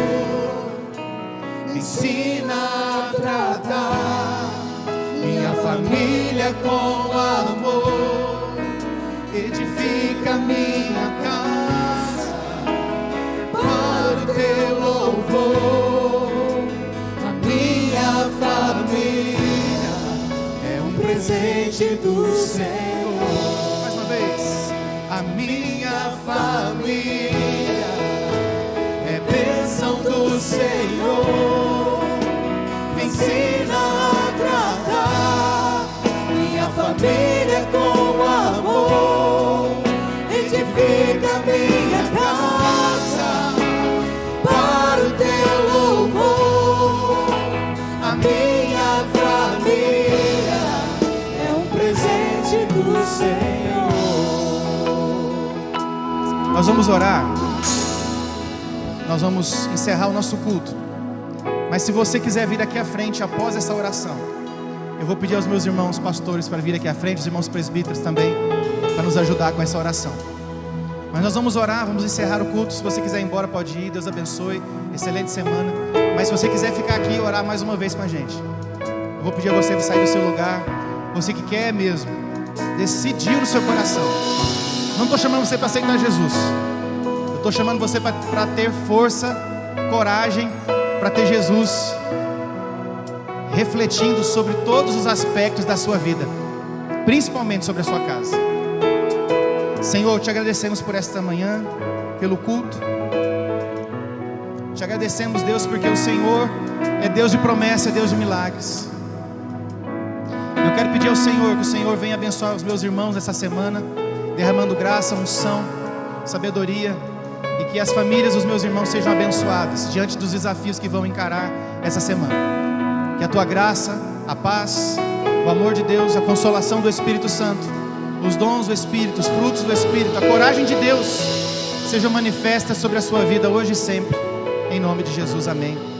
Me ensina a tratar minha família com amor, edifica minha casa para o Teu louvor. A minha família é um presente do Senhor. Mais uma vez. A minha família é bênção do Senhor. Me ensina a tratar Nós vamos orar, nós vamos encerrar o nosso culto. Mas se você quiser vir aqui à frente após essa oração, eu vou pedir aos meus irmãos pastores para vir aqui à frente, os irmãos presbíteros também, para nos ajudar com essa oração. Mas nós vamos orar, vamos encerrar o culto. Se você quiser ir embora, pode ir. Deus abençoe, excelente semana. Mas se você quiser ficar aqui e orar mais uma vez com a gente, eu vou pedir a você sair do seu lugar. Você que quer mesmo, decidiu no seu coração. Não estou chamando você para aceitar Jesus, eu estou chamando você para ter força, coragem, para ter Jesus refletindo sobre todos os aspectos da sua vida, principalmente sobre a sua casa. Senhor, te agradecemos por esta manhã, pelo culto. Te agradecemos, Deus, porque o Senhor é Deus de promessa, é Deus de milagres. Eu quero pedir ao Senhor que o Senhor venha abençoar os meus irmãos essa semana, derramando graça, unção, sabedoria, e que as famílias dos meus irmãos sejam abençoadas diante dos desafios que vão encarar essa semana. Que a tua graça, a paz, o amor de Deus, a consolação do Espírito Santo, os dons do Espírito, os frutos do Espírito, a coragem de Deus sejam manifestas sobre a sua vida hoje e sempre. Em nome de Jesus, amém.